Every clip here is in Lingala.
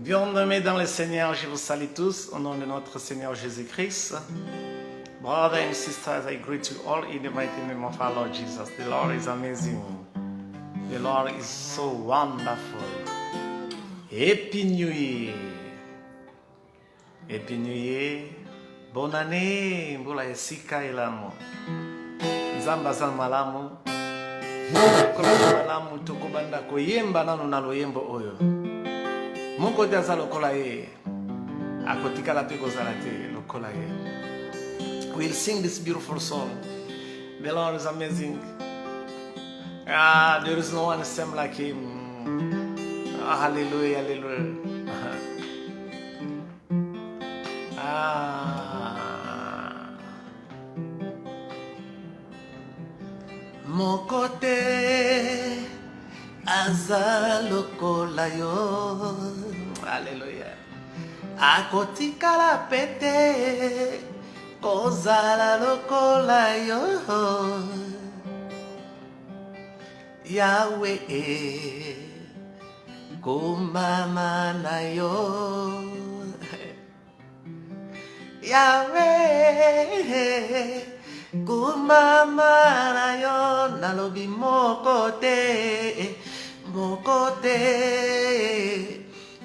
Bien-aimés dans le Seigneur, je vous salue tous au nom de notre Seigneur Jésus-Christ. Brothers and sisters, I greet you all in the mighty name of our Lord Jesus. The Lord is amazing. The Lord is so wonderful. Happy New Year. Happy New Year. Bonne année. Mbula esika ilamu. Nzamba za malamu. Kola malamu tukubanda koyemba nanu naloyembo oyo. Moko te aza lokola ye. Akotikala pe kozala te lokola ye. We'll sing this beautiful song. The Lord is amazing. There is no one same like him. Hallelujah, hallelujah. Moko te aza lokola yo. Hallelujah. Akotikala pete kozala lokola yo. Yahweh kumama na yo. Yahweh kumama na yo. Nalobi moko te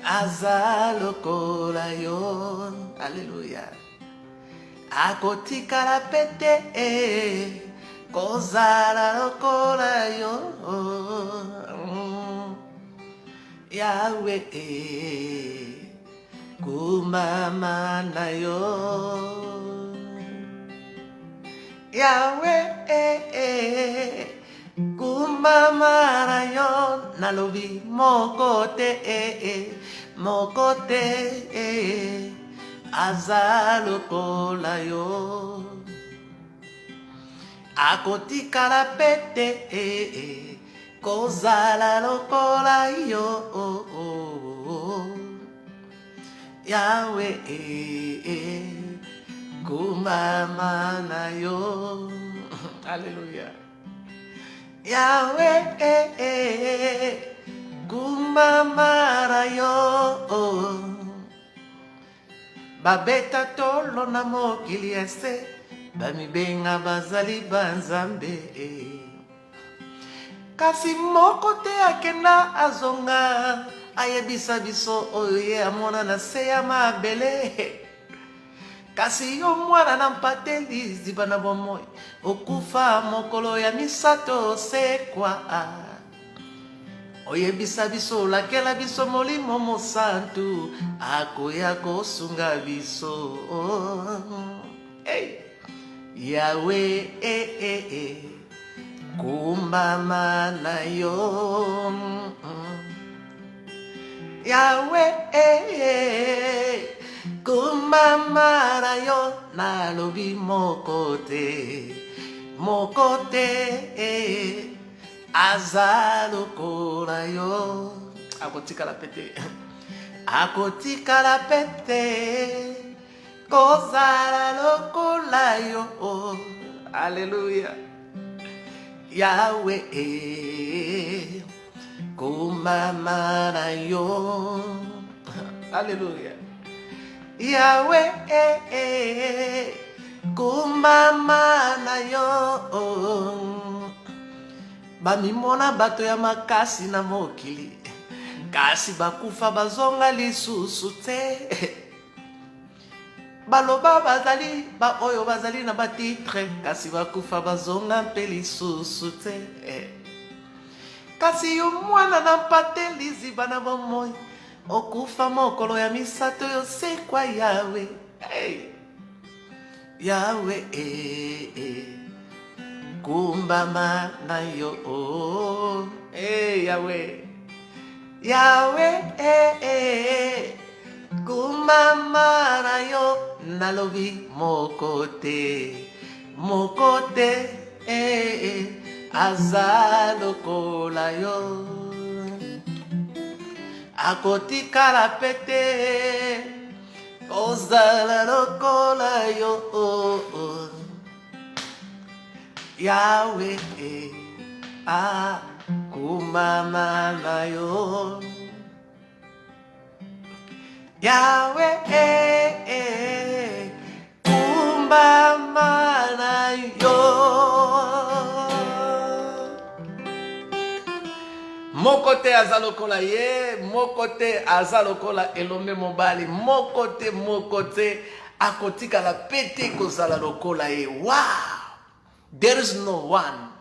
aza lokola yo. Hallelujah. Akotikala pete kozala lokola yo. Yahweh kumama na yo. Yahweh kumama na yo. Nalobi moko te aza lokola yo. Akotikala pete kozala lokola yo. Yahweh kumama na yo. Hallelujah. Yahweh kumama na yo. Babeta tolo na mokili ese bamibenga bazali banzambe. Kasi moko te akenda azonga ayebisa biso oyo ye amona na se ya mabele. Kasi yo mwana na mpateli ziba na bomoi okufa mokolo ya misato sekwa. Oyebisa biso lakela biso molimo mosantu akoya kosunga biso. Hey. Yahweh kumama na yo. Yahweh kumama na yo. Nalobi moko te aza lokola yo. Akotikala pete kozala lokola yo. Hallelujah. Yahweh kumama na yo. Hallelujah. Yahweh kumama na yo. Bamimona bato ya makasi na mokili, kasi bakufa bazonga lisusu te. Baloba bazali ba oyo bazali na batitre, kasi bakufa bazonga mpe lisusu te. Kasi yo mwana na mpateli ziba na bomoi okufa mokolo ya misato yo sekwa. Yahweh Yahweh kumbama na yo. Yahweh kumbama na yo. Nalobi moko te aza lokola yo. Akotikala pete kozala lokola yo. Yahweh kumama na yo. Yahweh, kumba mana yo. Mokote azalokola ye, mokote azalokola elombe mobali, mokote akotika la pete kozala lokola ye. Wow! There is no one.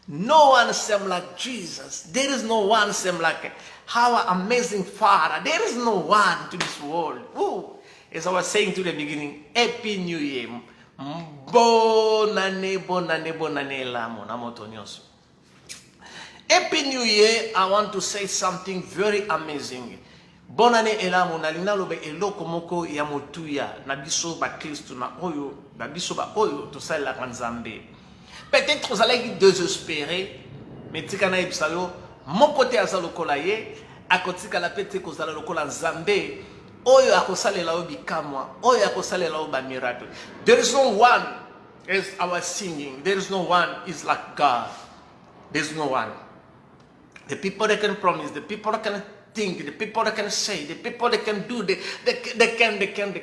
No one same like Jesus. There is no one same like our amazing Father. There is no one to this world. Ooh. As I was saying to the beginning, Happy New Year. Bonane lamo namoto nyonso. Happy New Year. I want to say something very amazing. Bonane elamu na linalobe eloko moko ya motuya na biso ba Kristo na oyo na biso ba oyo to sala kanzambe. Peut-être vous allez désespérer, mais tikana ibsayo mokote azalokola ye akotika la pete kozala lokola nzambe oyo akosalela obikamwa oyo akosalela oba miracle. There is no one, as I was singing, there is no one is like God. There is no one. The people that can promise, the people that can think, the people that can say, the people that can do, they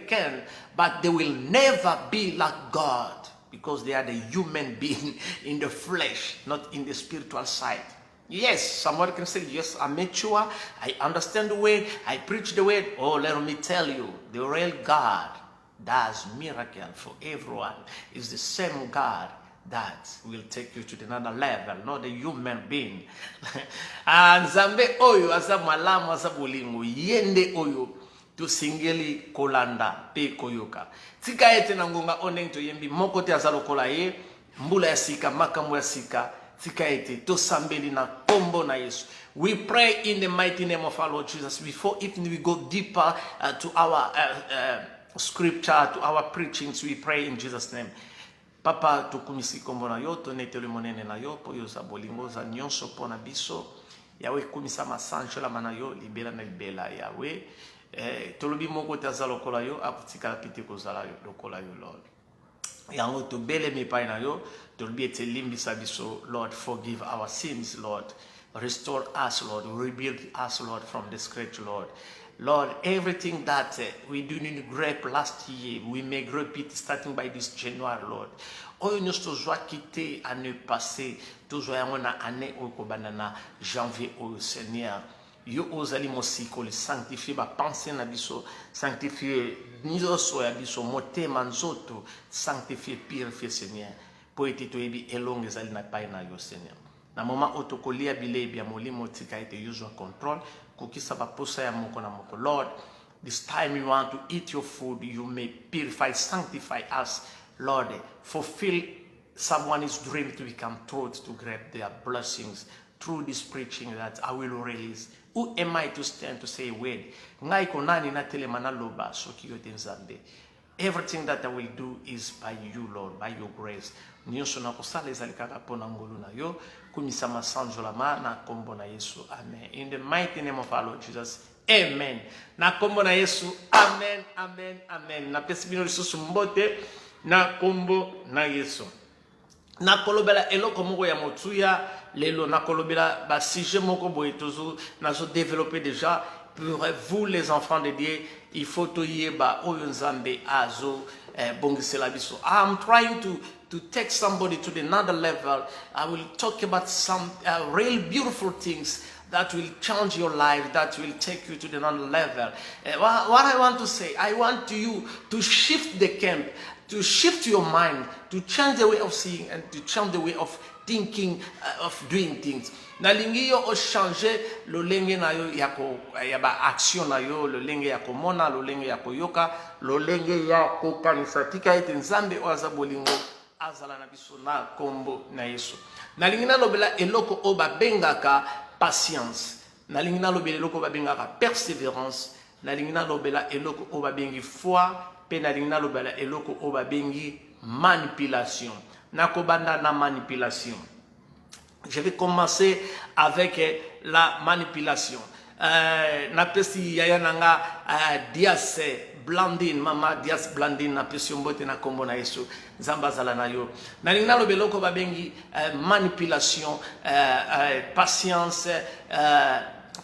can, but they will never be like God. Because they are the human being in the flesh, not in the spiritual side. Yes, somebody can say, yes, I'm mature, I understand the word, I preach the word. Oh, let me tell you, the real God does miracle for everyone. It's the same God that will take you to another level, not the human being. And Zambe oyo, asa malamu, asa bolingo, yende oyo, to singeli kolanda pe koyoka tika ete na ngonga oneng to yembi moko te azalokola ye mbula ya sika makambo ya sika tika ete to sambeli na kombo na Yesu. We pray in the mighty name of our Lord Jesus. Before even we go deeper to our scripture, to our preachings, we pray in Jesus' name. Papa tukumisi kombo na yo to netele monene na yo po yo za bolingo za nyonso pona biso Yahweh kumisa masanjo la mana yo libela na libela Yahweh. Tolobi moko te azalokola yo aputika la pite kozala yo lokola yo Lord. Yango to bele me pa na yo tolobi ete limbisa biso Lord, forgive our sins Lord, restore us Lord, rebuild us Lord from the scratch Lord. Lord, everything that we didn't grab last year, we may repeat starting by this January Lord. Oyo nyonso zwa kite année passée, tozwa yango na année oyo kobanda na janvier oyo Seigneur. Yo ozali mosiko le sanctifier ba pensée na biso, sanctifier nyonso ya biso motema nzoto, sanctifier purifier Seigneur. Po ete toyebi elongo ezali na pai na yo Seigneur. Na moment otokolia bilebi ya molimo tika ete yozwa control, kukisa ba posa ya moko na moko. Lord, this time you want to eat your food, you may purify, sanctify us. Lord, fulfill someone's dream to become truth, to grab their blessings through this preaching that I will release. Who am I to stand to say a word? Ngai konani na telemana loba soki yo tenzambe. Everything that I will do is by you, Lord, by your grace. Nyonso na kosala ezali kaka pona ngolu na yo, kumisa masanjo la ma na kombo na Yesu. Amen. In the mighty name of our Lord Jesus. Amen. Na kombo na Yesu. Amen. Amen. Amen. Na pesi bino lisusu mbote na kombo na Yesu. Na kolobela eloko moko ya motuya lelo na kolobela ba sujet moko boye tozo nazo développer déjà pour vous les enfants de Dieu. Il faut toyeba oyo nzambe azo bongisela biso. I'm trying to take somebody to another level. I will talk about some real beautiful things that will change your life, that will take you to another level. What I want to say, I want you to shift the camp, to shift your mind, to change the way of seeing and to change the way of thinking, of doing things. Nalingi yo o changer lo lenge na yo yako yaba action na yo, lo lenge yako mona, lo lenge yako yoka, lo lenge yako kanisa tika ete nzambe o azabolingo azala na biso na kombo na Yesu. Nalingi na lobela eloko o babengaka patience. Nalingi na lobela eloko babengaka persévérance. Nalingi na lobela eloko o babengi foi. Pe nalingi na lobela eloko o babengi manipulation. Nakobanda na manipulation. Je vais commencer avec la manipulation. Napesi yaya nanga Dias Blandine, mama Dias Blandine napesi mbote na kombo na Yesu. Nzamba zala na yo. Nalingi na lobela eloko babengi manipulation, patience,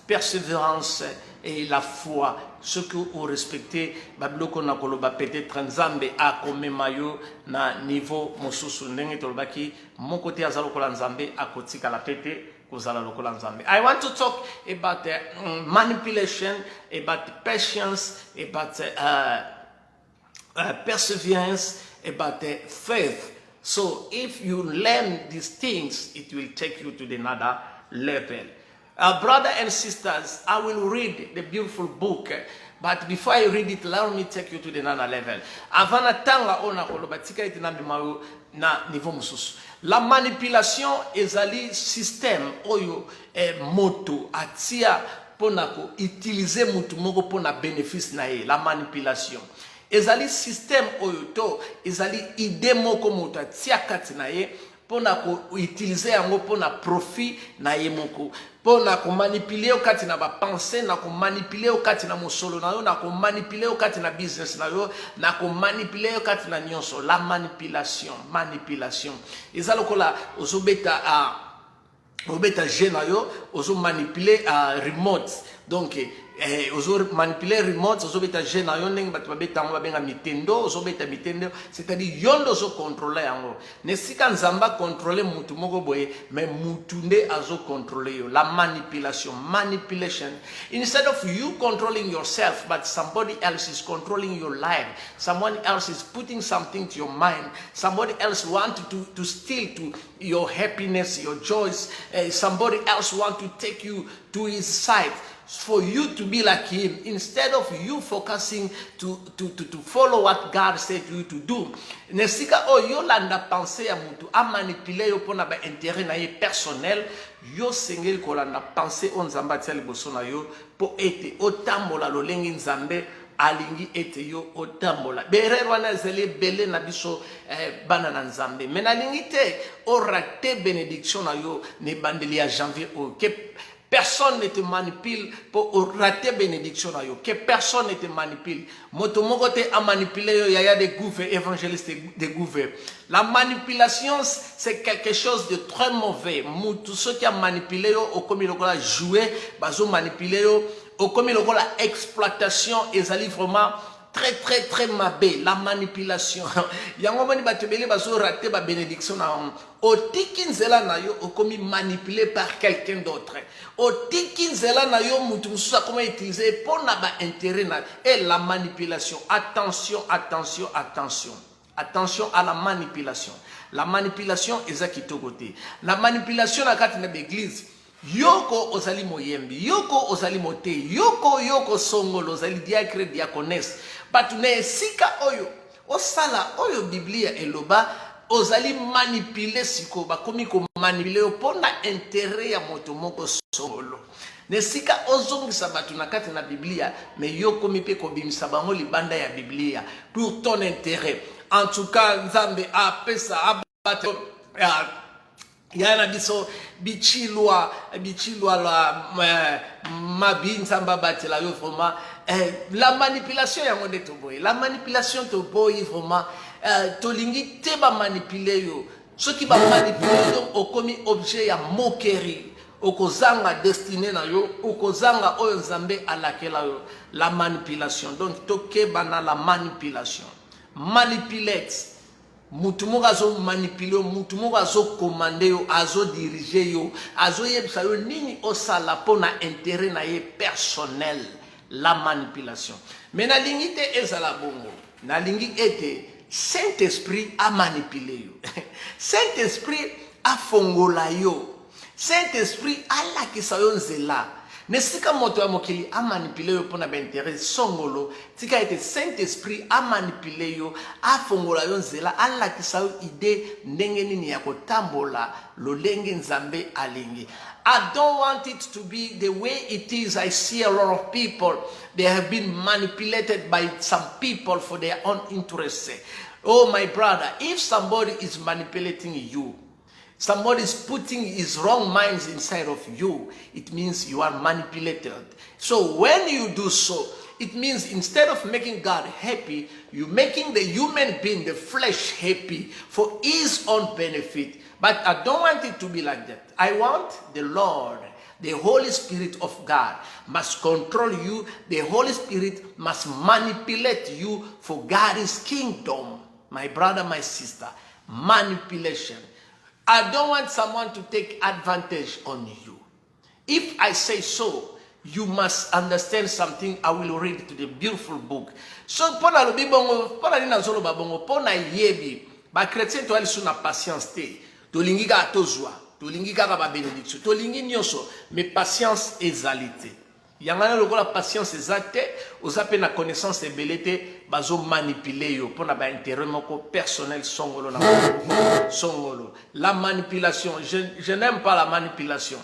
persévérance et la foi. ce que vous respectez babiloko na koloba peut-être nzambe akomema yo na niveau mosusu ndenge tolobaki moko te aza lokola nzambe akotikala pete kozala lokola nzambe. I want to talk about manipulation, about patience, about perseverance, about faith. So if you learn these things, it will take you to another level. Brothers and sisters, I will read the beautiful book, but before I read it, let me take you to another level. Avant tanga ona kolobatika itinambi mayo na niveau mususu. La manipulation ezali système oyo moto atia pona ko utiliser mutu moko pona bénéfice na ye. La manipulation ezali système oyo to ezali idée moko moto atia kati na ye pona ko utiliser yango pona profit na ye moko, pona ko manipuler okati na ba pensée, na ko manipuler okati na mosolo na yo, na ko manipuler okati na business na yo, na ko manipuler okati na nyonso. La manipulation ezali kola ozobeta obeta jena yo ozo manipuler remote, donc ozo manipuler remote ozo beta jena yo ndenge batu babeta ngo babenga mitendo, ozo beta mitendo, c'est-à-dire yondo ozo contrôler yango. Nesika nzamba contrôler mutu moko boye, mais mutu nde azo contrôler yo. La manipulation, instead of you controlling yourself, but somebody else is controlling your life, someone else is putting something to your mind, somebody else want to steal to your happiness, your joys, somebody else want to take you to his side for you to be like him, instead of you focusing to follow what God said to you to do. Nesika o yo landa pensée ya mutu a manipuler yo pona ba intérêt na ye personnel, yo sengeli ko landa pensée on nzamba tia liboso na yo po ete otambola lolengi nzambe alingi ete yo otambola. Berero wana zele bele na biso bana na nzambe. Mena lingi te o rate bénédiction na yo ne bandeli ya janvier o ke personne ne te manipule pour rater bénédiction. Que personne ne te manipule. Motomoko te a manipulé yo yaya des gouvernements évangélistes des gouvernements. La manipulation c'est quelque chose de très mauvais. Tous ceux qui a manipulé yo au comme il a joué, bazo manipulé yo au comme il a exploitation et ali vraiment très mabé. La manipulation yango moni batebele bazo rater ba bénédiction na o tikinzela na yo o komi manipulé par quelqu'un d'autre, o tikinzela na yo mutu mususa comment utiliser pour na ba intérêt na. Et la manipulation, attention à la manipulation. La manipulation ezaki tokote. La manipulation na kati na l'église, yoko ozali moyembi, yoko ozali mote, yoko songolo ozali diacre diaconesse, batu ne sika oyo osala oyo Biblia eloba ozali manipuler siko bakomi ko manipuler pona intérêt ya moto moko solo. Nesika ozongisa batu na kati na Biblia, mais yo komi pe ko bimisa bango libanda ya Biblia pour ton intérêt. En tout cas, nzambe apesa abate yana biso bichilwa la mabinza mbabatela yo vraiment la manipulation ya ngode to boy, la manipulation to boy vraiment tolingi te ba manipuler yo, ceux qui ba manipuler yo okomi objet ya moquerie, okozanga destiné na yo, okozanga oyo nzambe alakela yo. La manipulation, donc toke bana la manipulation, manipulate mutu moko azo manipuler, mutu moko azo commander yo, azo diriger yo, azo yebisa yo nini osala pona intérêt na ye personnel. La manipulation. Mais na lingi te ezala bongo, na lingi ete Saint-Esprit a manipulé yo. Saint-Esprit a fongola yo. Saint-Esprit a lakisa yo nzela. Nesika moto ya mokili a manipulé yo pona ba intérêt songolo, tika ete Saint-Esprit a manipulé yo, a fongola yo nzela, a lakisa yo idée ndenge nini ya kotambola lolenge nzambe alingi. I don't want it to be the way it is. I see a lot of people, they have been manipulated by some people for their own interests. Oh my brother, if somebody is manipulating you, somebody is putting his wrong minds inside of you, it means you are manipulated. So when you do so, it means instead of making God happy, you're making the human being, the flesh, happy for his own benefit. But I don't want it to be like that. I want the Lord, The Holy Spirit of God must control you. The Holy Spirit must manipulate you for God's kingdom. My brother, my sister, manipulation. I don't want someone to take advantage on you. If I say so, you must understand something. I will read to the beautiful book. So, pona lo bibongo, pona nina zolo babongo, pona yebi, ba chrétien to ali suna patience te, to lingi ka tozwa, to lingi ka ba bénédiction, to lingi nyoso, mais patience ezalité. Yangana lokola patience ezate, ozape na connaissance ebelete, bazo manipuler yo, pona ba intérêt moko personnel songolo na songolo. La manipulation, je n'aime pas la manipulation.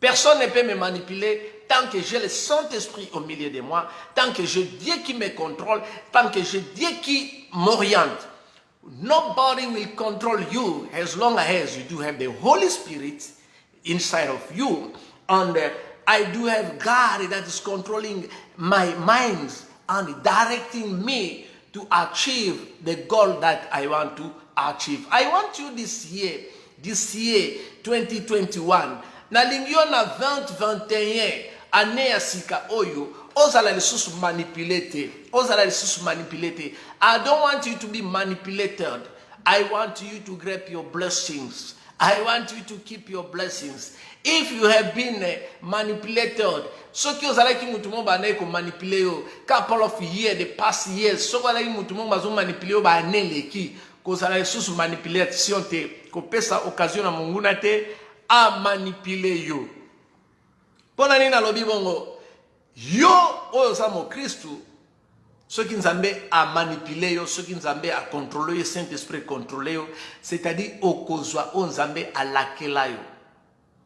Personne ne peut me manipuler tant que j'ai le Saint-Esprit au milieu de moi, tant que j'ai Dieu qui me contrôle, tant que j'ai Dieu qui m'oriente. Nobody will control you as long as you do have the Holy Spirit inside of you. And I do have God that is controlling my mind and directing me to achieve the goal that I want to achieve. I want you this year 2021, na lingio na 2021, année ya sika oyo, ozala lisusu manipulate. I don't want you to be manipulated. I want you to grab your blessings. I want you to keep your blessings. If you have been manipulated, so ki ozala ki mutu mo ba na ko manipulate yo, couple of years, the past years, so ozala ki mutu mo ba zo manipulate yo ba anele ki, ko ozala lisusu manipulation te, ko pesa occasion na munguna te a manipuler yo. Pona nini alobi bongo, yo oyo sa mo Kristu, soki nzambe a manipuler yo, soki nzambe a contrôler yo, Saint-Esprit contrôler yo, c'est-à-dire okozwa o nzambe a lakela yo.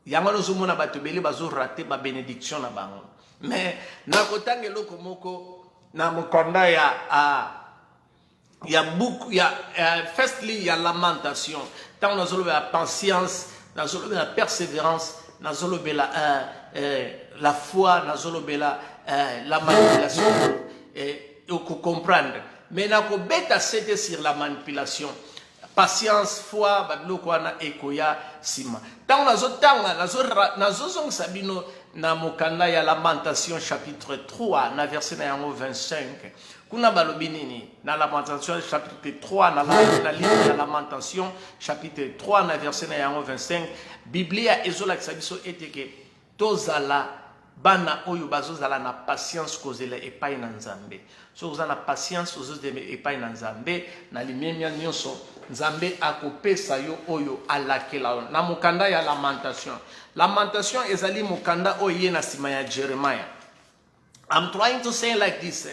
Yango no zomona bato bele bazo rater ba bénédiction na bango. Mais na kotange loko moko na mokonda ya beaucoup ya firstly ya lamentation. Tant on a la patience, na zolo la persévérance, na zolo la foi, na zolo la manipulation et comprendre. Mais na ko beta c'était sur la manipulation. Patience, foi, babiloko wana ekoya sima. Tant nazozong sabino na mokanda ya Lamentation chapitre 3 na verset na yango 25. Kuna balobi nini na Lamentation chapitre 3 na livre de la Lamentation chapitre 3 na verset na yango 25. Biblia ezolakisa biso eteke tozala bana oyo bazozala na patience kozela epai na Nzambe. So ozala na patience ozozela epai na Nzambe na limemia nyonso Nzambe akopesa yo oyo alakela na mukanda ya Lamentation. Lamentation ezali mukanda oyo na sima ya Jeremiah. I'm trying to say like this.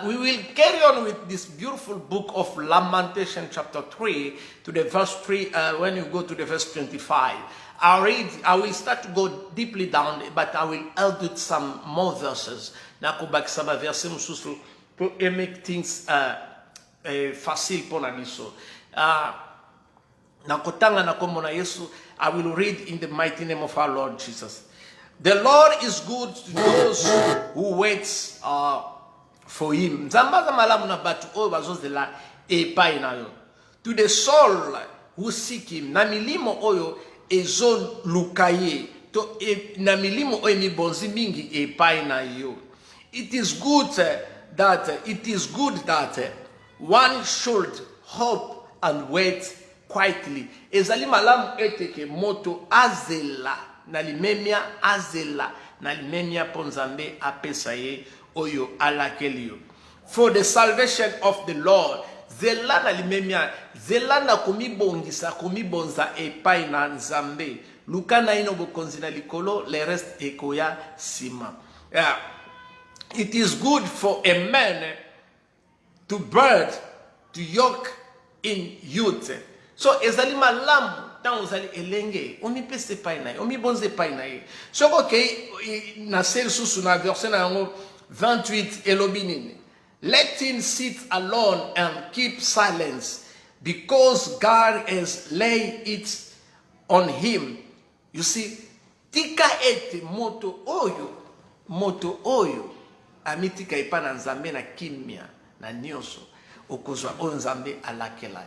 We will carry on with this beautiful book of Lamentation chapter 3 to the verse 3 when you go to the verse 25. I will start to go deeply down, but I will add with some more verses. Nakubakisa ba verse mususu to make things facile pour na miso. Nakotanga na kombo na Yesu. I will read in the mighty name of our Lord Jesus. The Lord is good to those who wait for Him. Nzamba za malamu na batu oyo bazozela epai na yo. To the soul who seek Him. Na milimo oyo ezo lukaye. To na milimo oyo mibonzi mingi epai na yo. It is good that one should hope and wait quietly. Ezali malamu eteke moto azela na limemia azela na limemia ponzambe apesa ye oyo alakeli yo. For the salvation of the Lord, zela na limemia, zela na kumibonza epai na Nzambe. Luka na ino bokonzi na likolo, le reste ekoya sima. Yeah. It is good for a man to bird, to yoke in youth. So ezali malamu tant ozali elenge, omipese pai na ye, omibonze pai na ye. Soko ke na sel susu na verset na yango 28 elobi nini. Let him sit alone and keep silence, because God has laid it on him. You see, tika ete moto oyo amitika ipa na Nzambe na kimia na nyoso okozwa o Nzambe alakela.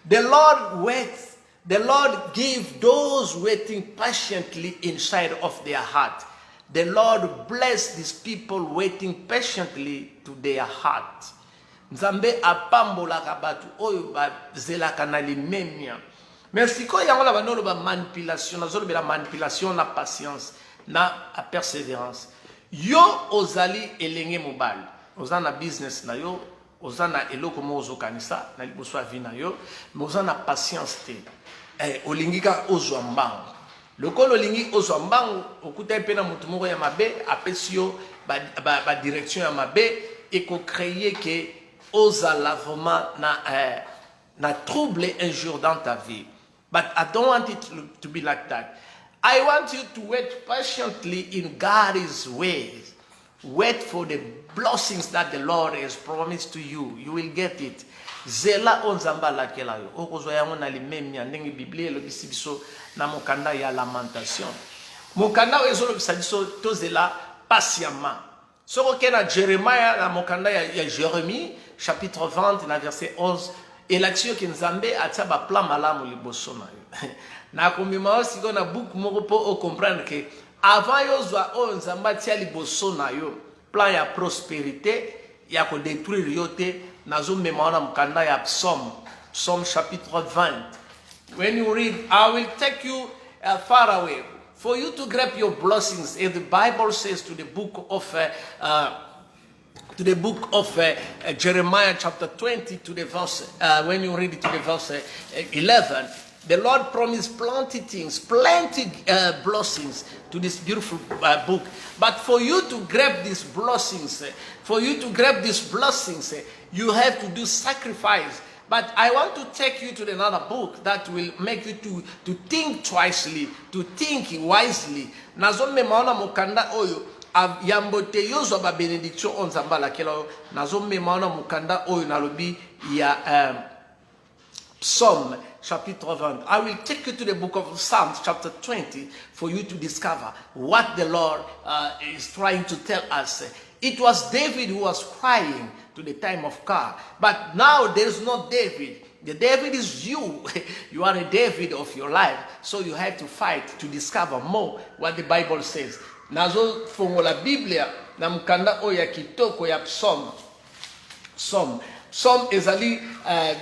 The Lord waits The Lord give those waiting patiently inside of their heart. The Lord bless these people waiting patiently to their heart. Nzambe apambolaka batu oyo bazelaka na limemia. Mais sikoyo yango la banolo ba manipulation, nazoloba la manipulation na patience na persévérance. Yo ozali elenge mobali, ozana business na yo, ozana eloko mo ozokanisa na liboso ya vie na yo, mais ozana patience te. Olingika ozwa mbango. Lokolo olingi ozwa mbango, okuta pe na mutu moko ya mabe, apesi yo ba direction ya mabe, eko créer que ozala vraiment na trouble un jour dans ta vie. But I don't want it to be like that. I want you to wait patiently in God's ways. Wait for the blessings that the Lord has promised to you. You will get it. Zela onzamba la kelayo. Okozwa yango na limemia ndenge Biblia elobisi biso na mokanda ya lamentation. Mokanda ezolo biso to zela patiemment. Soko kena Jeremiah na mokanda ya Jérémie chapitre 20 na verset 11 et l'action que Nzambe atia ba plan malamu liboso na yo. Na komima aussi na book moko po comprendre que avant yo zwa o Nzambe atia liboso na yo plan ya prospérité ya ko détruire yo te nazo mema na mkanda ya Psalm chapitre 20. When you read, I will take you far away for you to grab your blessings. And the Bible says to the book of Jeremiah chapter 20 to the verse, when you read it to the verse 11, the Lord promised plenty things, plenty blessings to this beautiful book. But for you to grab these blessings, you have to do sacrifice. But I want to take you to another book that will make you to think twicely, to think wisely. Nazome maona mukanda oyo yambote yozo ba benediction onzamba la kelo. Nazome maona mukanda oyo nalobi ya Psalm chapitre 20. I will take you to the book of Psalms chapter 20 for you to discover what the Lord is trying to tell us. It was David who was crying to the time of God. But now there's no David. The David is you. You are a David of your life. So you have to fight to discover more what the Bible says. Nazo fongo la Biblia na mkanda oya kitoko ya Psalm ezali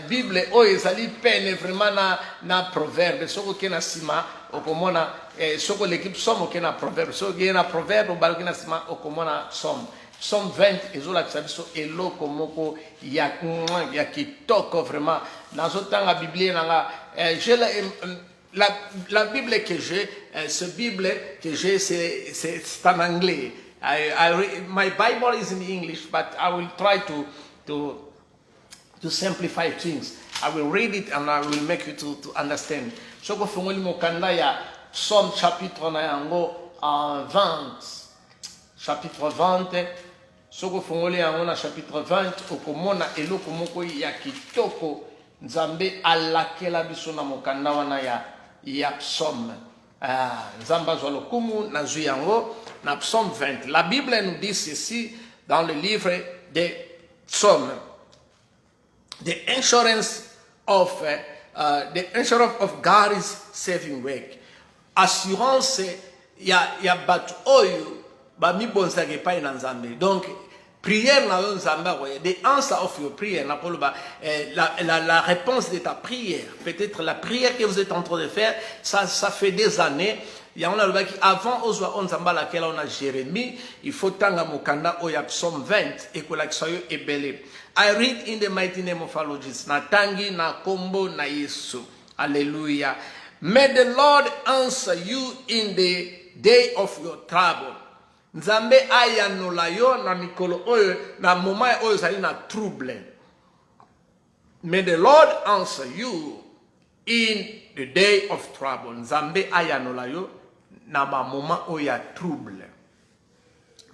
Bible o ezali pene vraiment na proverbe. Soko kena sima okomona soko l'équipe Psalm okena proverbe. So kena proverbe obalo kena sima okomona Psalm 20 ezola kisabiso eloko moko ya kitoko vraiment. Nazotanga Biblia nanga la Bible que j'ai, c'est en anglais. My Bible is in English, but I will try to simplify things. I will read it and I will make you to understand. Soko fungoli mokanda ya Psalm chapitre na yango 20. Chapitre 20. Soko fungoli yango na chapitre 20 okomona eloko moko ya kitoko Nzambe alakela biso na mokanda wana ya Psalm. Nzamba zwa lokumu na zwi yango na Psalm 20. La Bible nous dit ceci dans le livre des Psalms. The insurance of God's saving work. Assurance ya batu oyo ba mi bonzake pa ina Nzambe. Donc prière na yo Nzambe, the answer of your prayer na poloba la réponse de ta prière. Peut-être la prière que vous êtes en train de faire, ça fait des années. Il y a avant ozwa onzamba laquelle on a Jérémie, il faut tanga mukanda oya Psalm 20 et que l'aksayo ebele. I read in the mighty name of our Lord Jesus. Na tangi na kombo na Yesu. Hallelujah. May the Lord answer you in the day of your trouble. Nzambe aya nolayo na mikolo oyo na moma oyo sali na trouble. May the Lord answer you in the day of trouble. Nzambe aya nolayo na moma oyo ya trouble.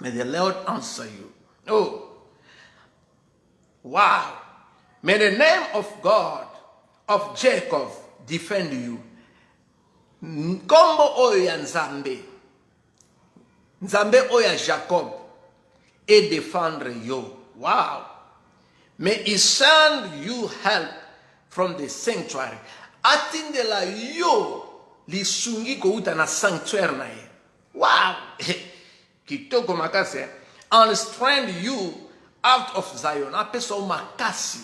May the Lord answer you. Oh. Wow. May the name of God of Jacob defend you. Kombo oyo ya Nzambe. Nzambe oya Jacob et défendre you. Wow. May he send you help from the sanctuary. atindela yo lisungi kouta na sanctuaire na ye. Wow! Kitoko makasi. And strength you out of Zion. Apeso makasi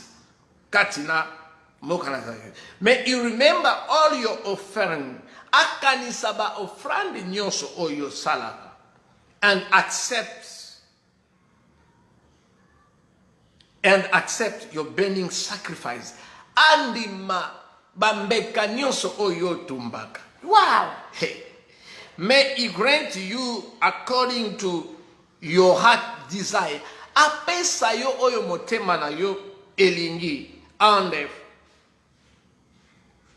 katina mokana Zion. May you remember all your offering. Akanisa ba offrande nyonso oyo salaka. And accept your burning sacrifice. Andima bambeka nyonso oyo tumbaka. Wow! Hey. May he grant you according to your heart desire. Apesa yo oyo motema na yo elingi. And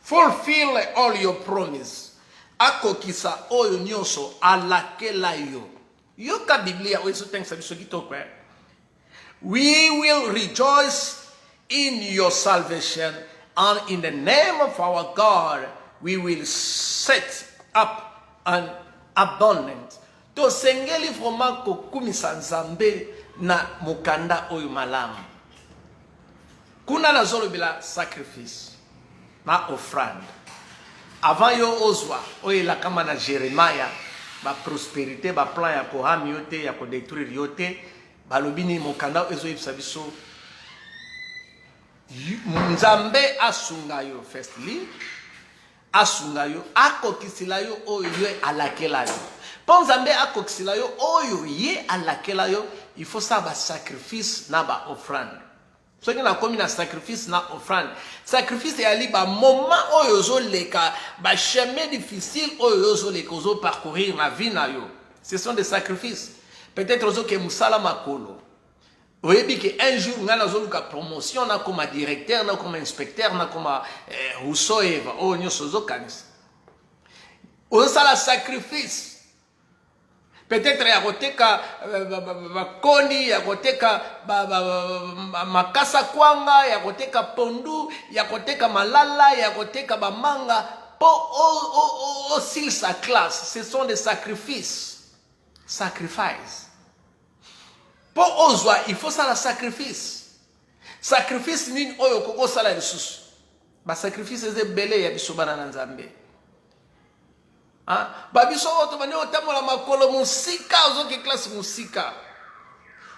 fulfill all your promise. Akokisa oyo nyonso alakela yo. Yoka Biblia oyo tengsa biso kitoko. We will rejoice in your salvation, and in the name of our God we will set up an abundant. To sengeli vraiment kokumisa Nzambe na mukanda oyo malamu. Kuna na zolo bila sacrifice na offrande. Avant yo ozwa oyo la kama na Jeremiah ba prospérité ba plan ya kohami yote ya ko détruire yote balobini mukanda ezo yebisa biso Nzambe asunga yo firstly asunga yo akokisila yo oyo ye alakela yo. Pon Nzambe akokisila yo oyo ye alakela yo, il faut ça ba sacrifice na ba offrande. So na komi na sacrifice na offrande. Sacrifice ya li ba moment oyo zo leka ba chemin difficile oyo zo leka zo parcourir na vie na yo. Ce sont des sacrifices. Peut-être zo ke musala makolo. Oyebi que un jour ngana zo luka promotion na comme directeur na comme inspecteur na comme Rousseau-Eva o nyoso zo kanisa. O sala sacrifice. Peut-être ya koteka bakoni, ya koteka makasa kwanga, ya koteka pondu, ya koteka malala, ya koteka bamanga pour aussi sa classe. Ce sont des sacrifices. Sacrifice. Pour ozwa, il faut ça la sacrifice. Sacrifice nini oyo koko sala lisusu. Ba sacrifice eze belé ya bisobana na Nzambe. Ah, babiso oto bane otamola makolo musika ozoke classe musika.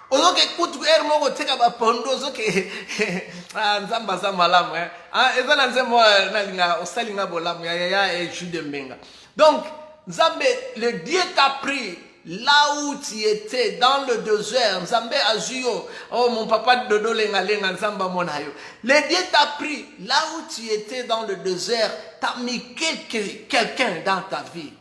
Ozoke kutu moko teka ba pondo ozoke Nzamba za malamu eza na nzembo na linga osalinga bolamu ya Jude Mbenga. Donc Nzambe, le Dieu t'a pris là où tu étais, dans le désert. Nzambe azuyo, oh mon papa dodo lenga lenga Nzamba monayo. Le Dieu t'a pris là où tu étais dans le désert, t'as mis quelqu'un dans ta vie.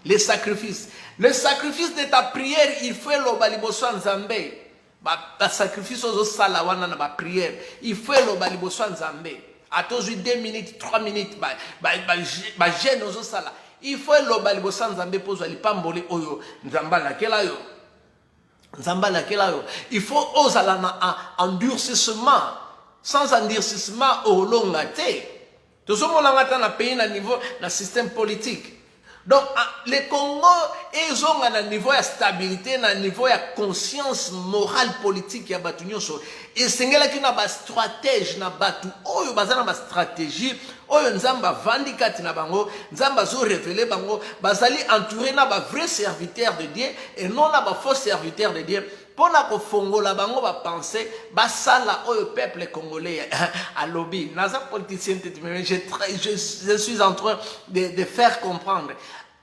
Les sacrifices. Le sacrifice de ta prière, il faut le baliboso Nzambe. Ba sacrifice aux salawana na ba prière, il faut le baliboso Nzambe. À tous 2 minutes, 3 minutes, ba gêne aux sala. Il faut le balibosa Nzambe pour li pamboli oyo Nzamba la kela yo. Nzamba la kela yo. Il faut osala na endurcissement. Sans endurcissement au longa te. Tout ce monde a na pays na niveau na système politique. Donc le Congo ils ont un niveau de stabilité, un niveau de conscience morale politique ya batu nyonso. Et sengela ki na ba stratège na batu oyo bazana ba stratégie oyo Nzamba vandikati na bango, Nzamba zo révéler bango, bazali entouré na ba vrai serviteur de Dieu et non na ba faux serviteur de Dieu. Pour na ko fongola bango ba penser ba sala oyo peuple congolais à lobby. Naza politicien je suis en train de faire comprendre.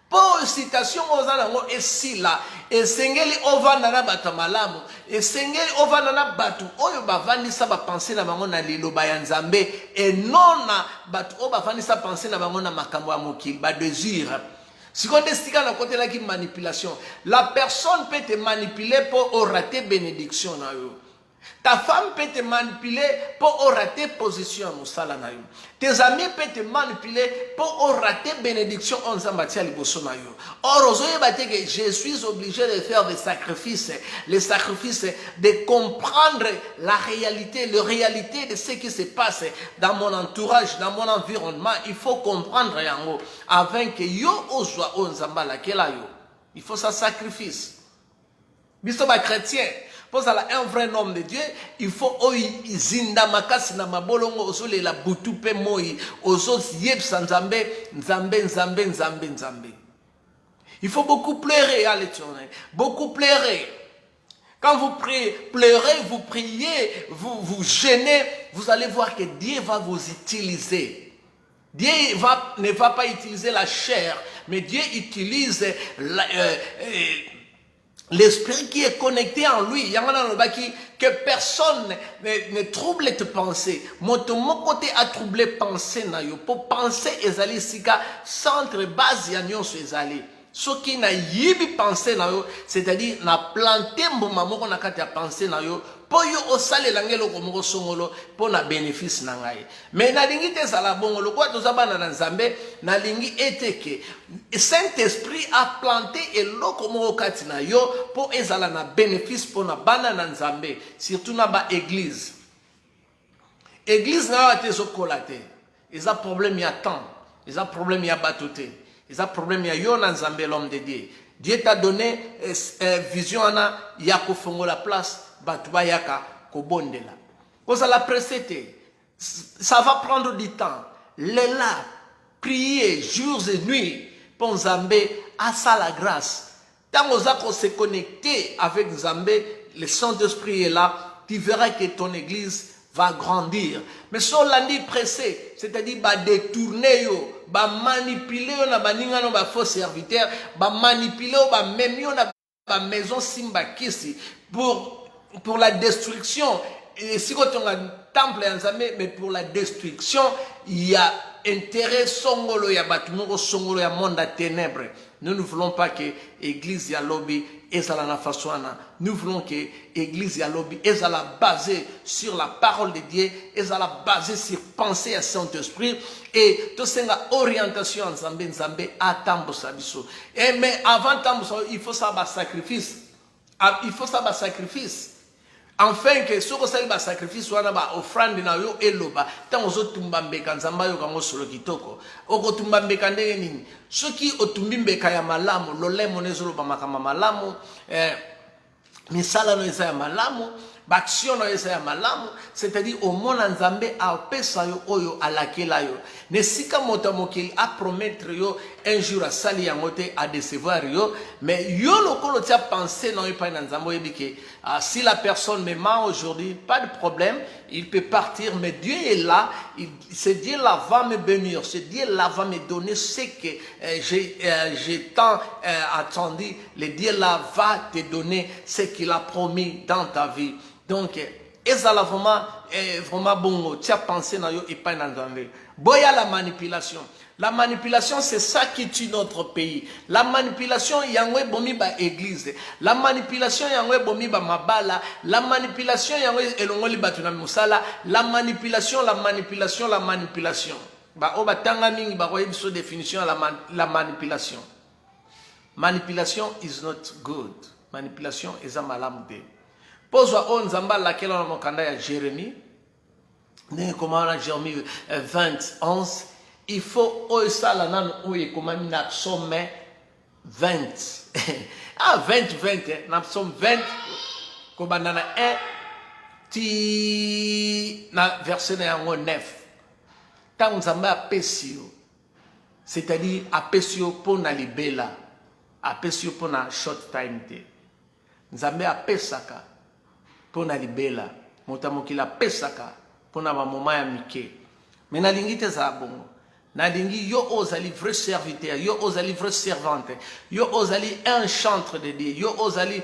Pour citation aux alango et si là et sengeli ovanda na batu malamu et sengeli ovanda na batu oyo bavandi sa ba penser na bango na liloba ya Nzambe et non na batu oyo bavandi sa penser na bango na makambo ya mokili ba désir. Si on décide à côté là qui manipulation, la personne peut te manipuler pour rater bénédiction. Ta femme peut te manipuler pour rater position. Tes amis peuvent te manipuler pour rater bénédiction. Or, je suis obligé de faire des sacrifices. Les sacrifices de comprendre la réalité de ce qui se passe dans mon entourage, dans mon environnement. Il faut comprendre avant que yo ozwa onzamba la kela yo. Il faut ça sacrifice. Biso ba chrétien. Pour ça, un vrai homme de Dieu, il faut zinda makasi na mabolongo osole la butupe moi, osos yeb sanzambe, nzambe. Il faut beaucoup pleurer à l'Éternel, beaucoup pleurer. Quand vous pleurez, vous priez, vous gênez, vous allez voir que Dieu va vous utiliser. Dieu ne va pas utiliser la chair, mais Dieu utilise l'esprit qui est connecté en lui. Il y a un qui que personne ne trouble tes pensées. Mon côté a troublé pensée na yo. Pour penser ezali sika centre base ya nyonso ezali. Ce qui n'a yibi pensé na yo, c'est-à-dire na planté mboma moko na kati ya pensée na yo. Po yo osale langelo komoko songolo po na bénéfice na ngai. Mais na lingi te sala bongolo kwa tozabana na Nzambe na lingi eteke. Saint-Esprit a planté eloko moko kati na yo po ezala na bénéfice po na bana na Nzambe, surtout na ba église. Église na te sokolate. Eza problème ya temps, eza problème ya batoté, eza problème ya yo na Nzambe l'homme de Dieu. Dieu t'a donné vision ana ya kofongola place batuba yaka kobondela. Quand ça la précédé, ça va prendre du temps. Les là, prier jours et nuits pour Nzambe à ça la grâce. Tant qu'on se connecter avec Nzambe, le Saint-Esprit est là, tu verras que ton église va grandir. Mais si on l'a dit pressé, c'est-à-dire bah détourner yo, bah manipuler yo na baninga no ba faux serviteur, bah manipuler yo ba même yo na ba maison simba kisi pour la destruction. Et si on a un temple mais pour la destruction, il y a intérêt songolo ya batumoko songolo ya monde à ténèbres. Nous ne voulons pas que l'église ya lobby ezala na façona. Nous voulons que l'église ya lobby ezala basée sur la parole de Dieu, ezala basée sur penser à Saint-Esprit et tout ça orientation Nzambe à tambo sabiso. Et mais avant tambo il faut ça ba sacrifice. Il faut ça ba sacrifice. Enfin que ce que ça sacrifice wana ba offrande na yo eloba tant ozo tumba mbeka Nzamba yo kango solo kitoko oko tumba mbeka ndenge nini soki otumbi mbeka ya malamu lolemo nezolo ba makama malamu misala no esa ya malamu baction no esa ya malamu c'est-à-dire au monde Nzambe a pesa yo oyo alakela yo ne sika moto mokili a promettre yo un jour à sali yango te a décevoir yo mais yo lokolo tia penser non pas na Nzambe yebike si la personne me ment aujourd'hui pas de problème il peut partir mais Dieu est là ce Dieu là va me bénir ce Dieu là va me donner ce que j'ai tant attendu le Dieu là va te donner ce qu'il a promis dans ta vie. Donc, ezala vraiment bon, tu as pensé dans yo et pas dans Nzambe. Boya la manipulation. La manipulation, c'est ça qui tue notre pays. La manipulation, yangwe bomi ba église. La manipulation, yangwe bomi ba mabala. La manipulation, yangwe elongoli batuna musala. La manipulation. Ba oba tanga mingi ba koyebi so définition la manipulation. Manipulation is not good. Manipulation is a malamde. Poswa on Nzamba laquelle on a mon kanda ya Jérémie. Comment on a Jérémie 20, 11. Il faut oisa la nan oye comme na psaume 20. Ah 20 na psaume 20 comme na 1 ti na verset na 9. Tant Nzamba apesio. C'est-à-dire apesio pour na libela. Apesio pour na short time te. Nzambe apesaka pour na libela. Motamokila apesaka pour na ba moment ya mike. Mais na lingite za bongo. Na lingi yo ozali vrai serviteur, yo ozali vrai servante, yo ozali un chantre de Dieu, yo ozali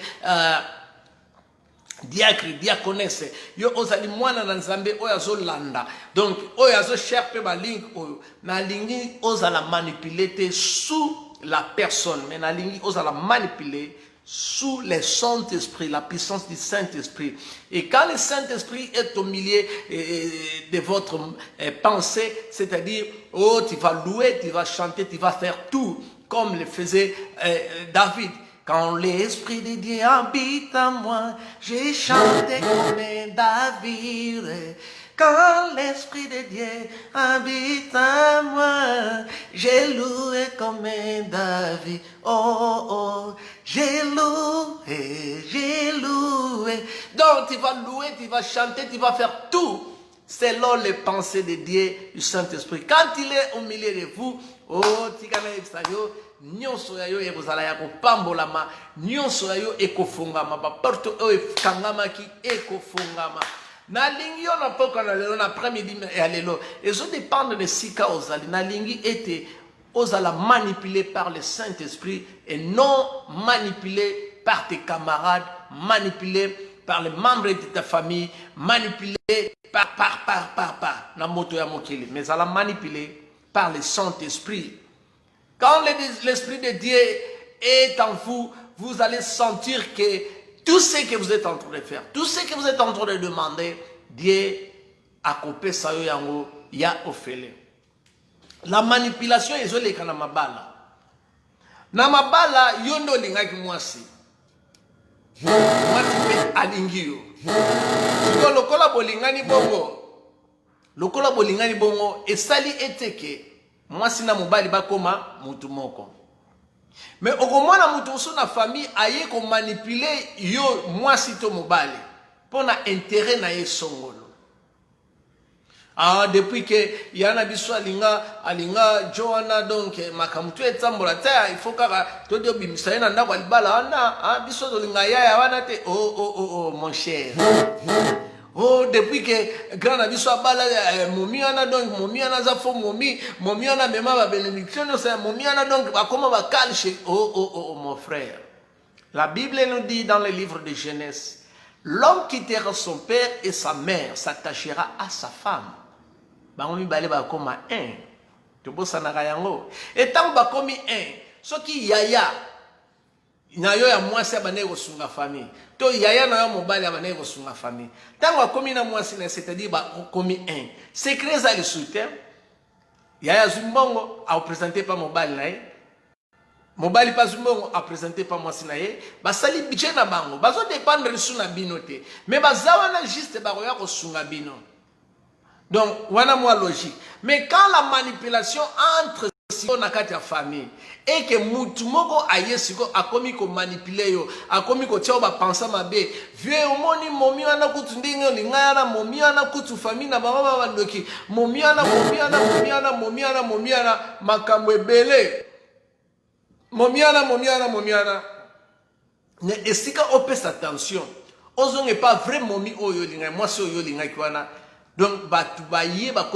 diacre, diaconesse, yo ozali mwana na Nzambe oyo azolanda. Donc oyo azo cherpe ba link oyo na lingi ozala manipuler sous la personne, mais na lingi ozala manipuler sous le Saint-Esprit, la puissance du Saint-Esprit. Et quand le Saint-Esprit est au milieu de votre pensée, c'est-à-dire, oh, tu vas louer, tu vas chanter, tu vas faire tout, comme le faisait David. Quand l'Esprit de Dieu habite en moi, j'ai chanté comme David. Quand l'Esprit de Dieu habite en moi, j'ai loué comme David. Oh, oh, j'ai loué louer. Donc tu vas louer, tu vas chanter, tu vas faire tout selon les pensées de Dieu, du Saint-Esprit. Quand il est au milieu de vous, oh, tikana ebisayo, nyonso ya yo ekozala ya kopambolama, nyonso ya yo ekofungama, ba porte o ekangamaki ekofungama. Nalingi yo na poka na lelo na après-midi ya lelo, ezo dépendre de sika ozali. Nalingi ete ozala manipulé par le Saint-Esprit et non manipulé par tes camarades, manipulé par les membres de ta famille, manipulé par la moto ya mokili, mais à la manipuler par le Saint-Esprit. Quand l'Esprit de Dieu est en vous, vous allez sentir que tout ce que vous êtes en train de faire, tout ce que vous êtes en train de demander, Dieu a coupé ça yango ya ofele. La manipulation est zolé kana mabala. Na mabala yondo lingaki mwasi. Mwasi pe alingi yo. Siko lokola bolingani bongo. Lokola bolingani bongo esali eteke mwasi na mobali bakoma mutu moko. Mais okomona mutu so na famille aye ko manipuler yo mwasi to mobali pona intérêt na ye songolo. Ah, depuis que yana biso alinga Joanna donc makamutu etsambola ta il faut kaka to dio bimisa na ndako libala wana ah biso dolinga ya wana te oh mon cher. Oh, depuis que grand abiso abala momi wana donc momi wana za fo momi wana mema ba bénédiction c'est momi wana donc bakoma ba calche oh mon frère. La Bible nous dit dans le livre de Genèse, l'homme quittera son père et sa mère, s'attachera à sa femme. Bangomi bale ba koma un. To bosa na yango. Et tant ba komi un, soki yaya na yo ya mwasi abane ko sunga famille. To yaya na yo mobali abane ko sunga famille. Tant ba komi na mwasi na c'est-à-dire ba komi un. Secret za le soutien. Yaya zumbongo a présenté pas mobali na ye. Mobali pas zumbongo a présenté pas mwasi na ye. Ba sali budget na bango. Bazo dépendre su na binote. Mais bazawa na juste ba ko ya ko sunga bino. Donc, voilà moi logique. Mais quand la manipulation entre dans la famille et que mutumoko aye siko akomi ko manipuler yo, akomi ko tia ba penser mabe, vieux omoni momi wana kutu ndingo lingana momi wana kutu famille na baba bandoki, momi wana makambo ebele. Momi wana. Ne esika opes attention. Ozonge pas vrai momi oyo linga, moi so yo linga kwana. Donc, tu vas y avoir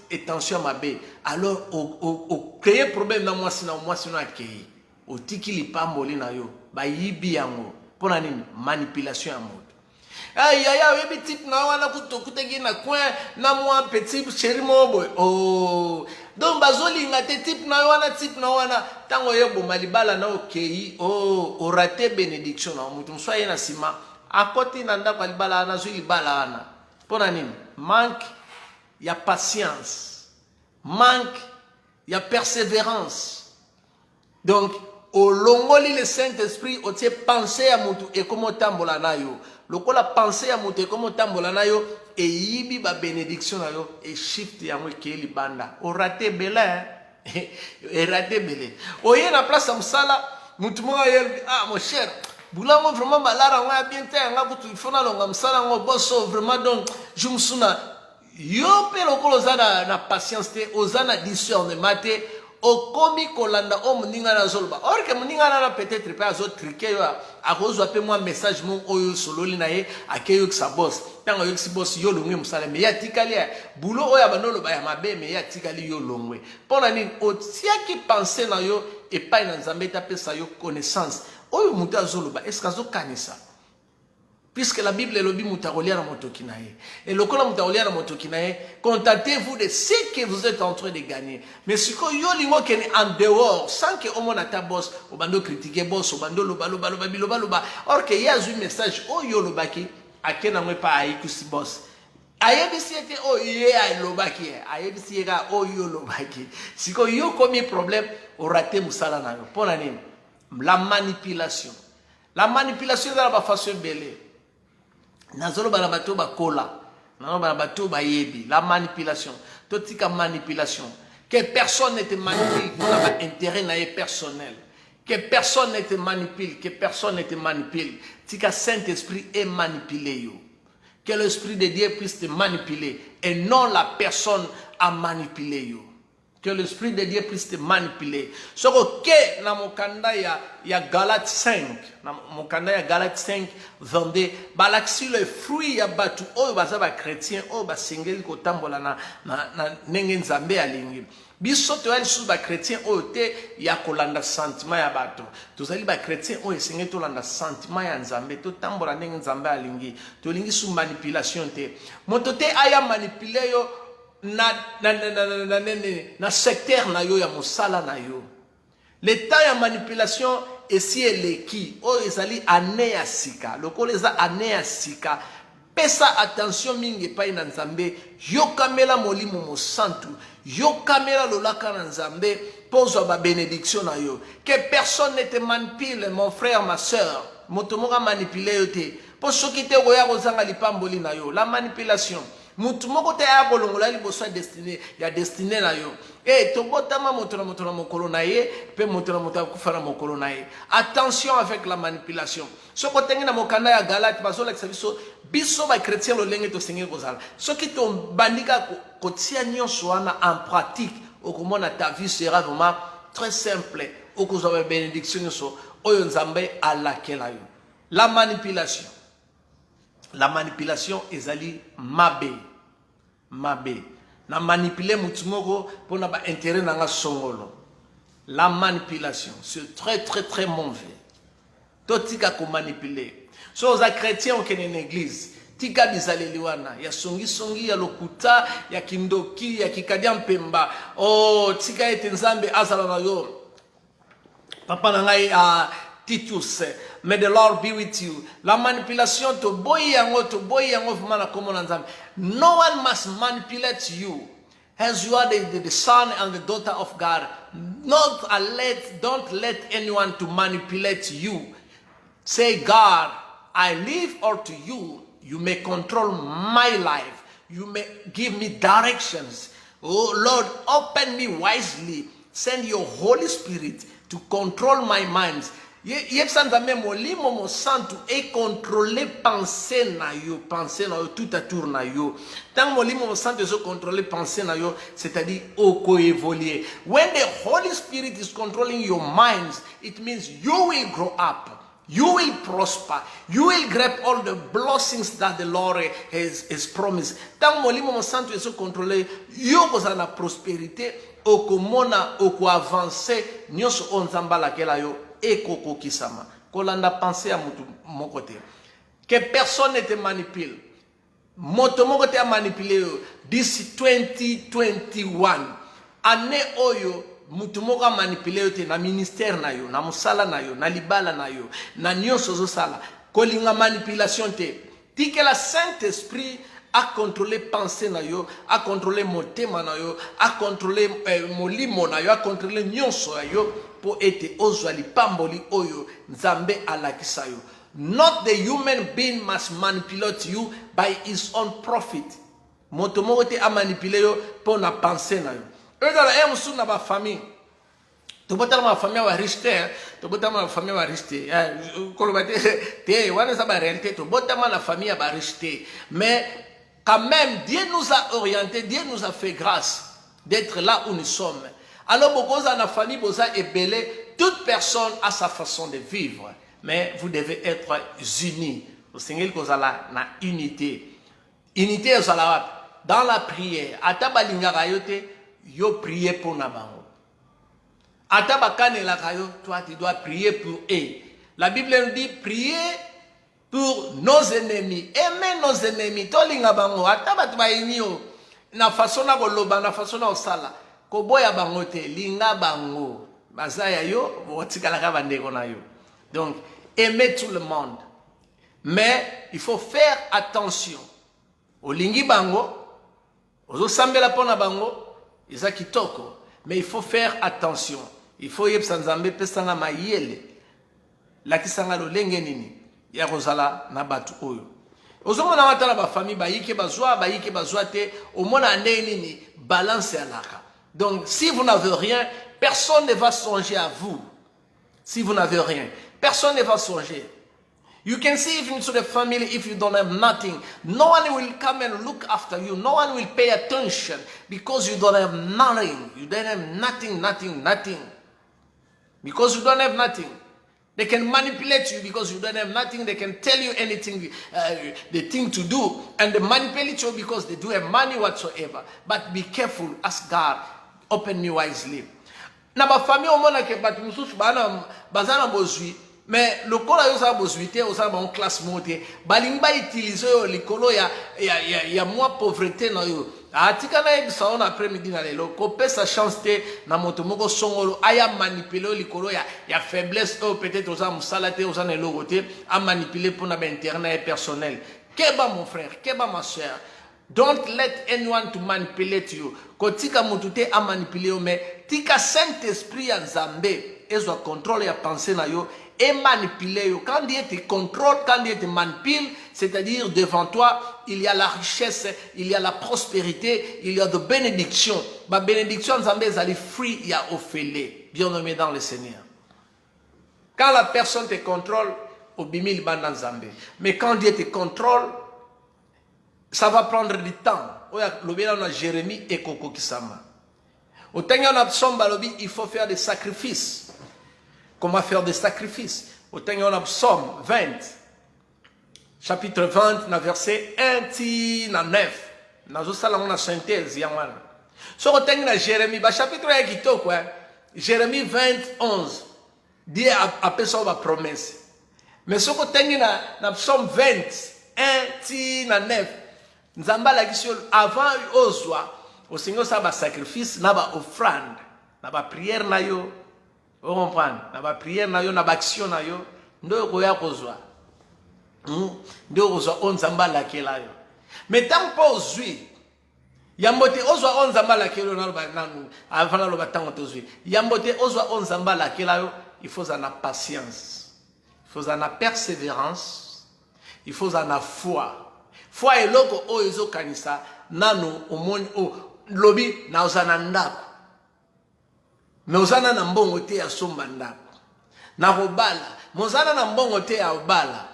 une tension à ma. Alors, au créer problème dans moi, sinon, accueilli. Au tiki li pas molli na yo. Ba yibi yango. Pour la manipulation à mode. Aïe, oui, type na wana kutokuté na coin, na moi, petit chéri mobo. Oh. Donc, bazoli nga te type na wana. Tango yobo malibala na okei. Oh, au raté bénédiction na mutum. Soyez na sima. À côté, nanda kwa libala na zui libala ana. Pour la manque, il y a patience. Manque, il y a persévérance. Donc, au longoli le Saint-Esprit, on tient penser à moutou et comment tambola na yo. Le la pensée à moutou et comment tambola na yo et yibi ba bénédiction na yo et shift ya mwe keli banda. O raté belé, et raté belé. O yé na place à msala, moutou mwa yel, ah mon cher. Boulango vraiment malara nga bien te nga kutu ifona longa msala ngo bosso vraiment donc je me suna yo pe lokolo za na patience te ozana discernement te okomi kolanda o muninga na zolba or que muninga na peut-être pas zo triquer yo akozwa pe moi message mon oyo sololi na ye akeyo sa boss tango yo si boss yo longwe msala me ya tikali boulot oya banolo ba ya mabe me ya tikali yo longwe pona nini o tiaki penser na yo et pas na nzambe ta pesa yo connaissance. Oyo muta zoloba est-ce que kanisa puisque la Bible lobi mutarolia na motokinae et lokola mutarolia na motokinae contentez-vous de ce que vous êtes en train de gagner mais si ko yo lingo ken en dehors sans que au mona ta boss au bando critiquer boss au bando loba or que y a un message oyo lobaki akena mwe pa ayikusi boss ayebisi ete oyo ya lobaki ayebisi ga oyo lobaki siko yo komi problème au raté musala na yo pona nini. La manipulation dans la façon belle. Nazolo banabato bakola, nazolo banabato bayebi. La manipulation, totika manipulation. Que personne ne te manipule pour avoir intérêt personnel. Que personne ne te manipule, que personne ne te manipule. Tika Saint-Esprit est manipulé. Yo. Que l'Esprit de Dieu puisse te manipuler et non la personne à manipuler. Yo. Que l'Esprit de Dieu puisse te manipuler. Ce que dans mon kanda ya Galates 5, dans mon kanda ya Galates 5, 22, balaksi le fruit ya batu oyo baza ba chrétien oyo ba sengeli ko tambola na nenge nzambe alingi. Biso to ali sous ba chrétien oyo te ya kolanda sentiment ya bato. Tozali ba chrétien oyo sengeli to landa sentiment ya nzambe to tambola nenge nzambe alingi. To lingi sous manipulation te. Moto te aya manipuler yo na secteur na yo ya mosala na yo. L'état ya manipulation esi eleki o ezali ane ya sika. Lokolo eza ane ya sika. Pesa attention mingi pa na nzambe. Yokamela molimo mosantu. Yokamela lolaka na nzambe. Pozo ba bénédiction na yo. Que personne ne te manipule, mon frère, ma soeur. Motomoka manipule yo te. Po soki te goya kozanga lipamboli na yo. La manipulation. Mutu moko te ya kolongola liboso ya destiné na yo. Tobotama moto na mokolo na ye, pe moto na moto akufa na mokolo na ye. Attention avec la manipulation. Soko tengi na mokanda ya Galate bazolakisa biso ba chrétien lolenge to sengeli kozala. Soki to bandika kotia nyonso wana en pratique, okomona ta vie sera vraiment très simple. Okozwa ba bénédiction nyonso oyo nzambe alakela yo. La manipulation. La manipulation ezali mabe. Mabe. Na manipuler mutumoko pour na ba intérêt nanga songolo. La manipulation, c'est très très très mauvais. To tika ko manipuler. So za chrétien au kene église, tika bizaleliwana ya songi ya lokuta ya kindoki ya kikadia mpemba. Oh tika ete nzambe azala na yo. Papa na ngai Titus, may the Lord be with you. La manipulation to boy yango vumana komo na nzambe. No one must manipulate you. As you are the son and the daughter of God. Don't let anyone to manipulate you. Say, God, I live all to you. You may control my life. You may give me directions. Oh Lord, open me wisely. Send your Holy Spirit to control my mind. Yepsandame molimo mo santu et contrôler pensée na yo tout à tour na yo. Tant molimo mo santu so contrôler pensée na yo, c'est-à-dire oko évoluer. When the Holy Spirit is controlling your minds, it means you will grow up. You will prosper. You will grab all the blessings that the Lord has promised. Tant molimo mo santu so contrôler yo kozana prospérité, oko mona oko avancer, nyoso onzamba lakela yo. Et koko kisama kolanda penser à mon côté que personne ne te manipule moto moko te manipulé d'ici 2021 année oyo mutu moko manipulé te na ministère na yo na musala na yo na libala na yo na nyonso zo sala kolinga manipulation te tika la Saint-Esprit à contrôler pensée na yo, à contrôler motema na yo, à contrôler molimo na yo, à contrôler nyonso na yo pour être ozwali pamboli oyo nzambe alakisa yo. Not the human being must manipulate you by his own profit. Moto moko te a manipuler yo pour na pensée na yo. Dans la musu na ba famille. To botala ma famille wa riche, to botama ma famille wa riche. Kolobate te wana sa ba réalité to botama na famille ba riche. Mais quand même, Dieu nous a orientés, Dieu nous a fait grâce d'être là où nous sommes. Alors, beaucoup dans la famille, vous avez ébellé, toute personne a sa façon de vivre. Mais vous devez être unis. Au Seigneur, vous avez la unité. Unité, vous avez dans la prière. Ataba lingarayote, yo prier pour nabango. Ataba kane la kayo, toi tu dois prier pour eux. La Bible nous dit, prier pour nos ennemis. Aimer nos ennemis. Tolinga bango. Ataba tubainio. Na façon na boloba, na façon na osala. Koboya bango te. Linga bango. Bazaya yo. Wotikala ka bandeko na yo. Donc, aimer tout le monde. Mais, il faut faire attention. Olingi bango. Ozo sambela pona bango. Isa kitoko. Mais il faut faire attention. Il faut yep sanzambe pesanga mayele. Lakisanga lo lenge nini. Ya kozala na batu oyo. Ozomona watala ba famille bayike bazwa te omona nini balance alaka. Donc si vous n'avez rien, personne ne va songer à vous. Si vous n'avez rien, personne ne va songer. You can see if into the family if you don't have nothing. No one will come and look after you. No one will pay attention because you don't have nothing. You don't have nothing. Because you don't have nothing. They can manipulate you because you don't have nothing. They can tell you anything, the thing to do. And they manipulate you because they do have money whatsoever. But be careful. Ask God. Open me wisely. Na ba famille au monde ke bat mususu bana bazana bozui mais le kola yo sa bozuité o sa ba classe monte balimba utiliser yo likolo ya moi pauvreté na yo atika na ebisa on après midi na lelo ko pesa chance te na moto moko songolo aya manipuler likolo ya faiblesse ou peut-être oza musala te oza na logo te a manipuler pour na ba intérêt personnel. Keba mon frère, keba ma soeur. Don't let anyone to manipulate you. Kotika mutute a manipuler yo mais tika Saint-Esprit ya Nzambe ezwa contrôle ya pensée na yo et manipuler yo. Quand Dieu te contrôle, quand Dieu te manipule, c'est-à-dire devant toi, il y a la richesse, il y a la prospérité, il y a de bénédictions. Ma bénédiction Nzambe ezali free ya ofele. Bien-aimé dans le Seigneur. Quand la personne te contrôle, obimi libanda Nzambe. Mais quand Dieu te contrôle, ça va prendre du temps. Jérémie et Koko Kisama. Au il faut faire des sacrifices. Comment faire des sacrifices? Au Psaume 20, chapitre 20, verset 1 à 9. Nous avons une synthèse. So, au Jérémie, chapitre 1, Jérémie 20, 11. Dieu appelle ça une promesse. Mais ce que dans Psaume 20, 1 à 9, Nzamba la question avant ozwa au Seigneur ça va sacrifice na ba offrande na ba prière na yo on comprend na ba prière na yo na ba action na yo ndo ko ya kozwa ndo ozwa on Nzamba la kela yo mais tant pas ozwi yambote ozwa on Nzamba la kelo na ba nanu avant la ba tant ozwi yambote ozwa on Nzamba la kela yo il faut en avoir patience, il faut en avoir persévérance, il faut en avoir foi. Foi et logo o ezo kanisa nanu omoni o lobi na ozana ndako. Me ozana na mbongo te ya somba ndako. Na robala, mozana na mbongo te ya obala.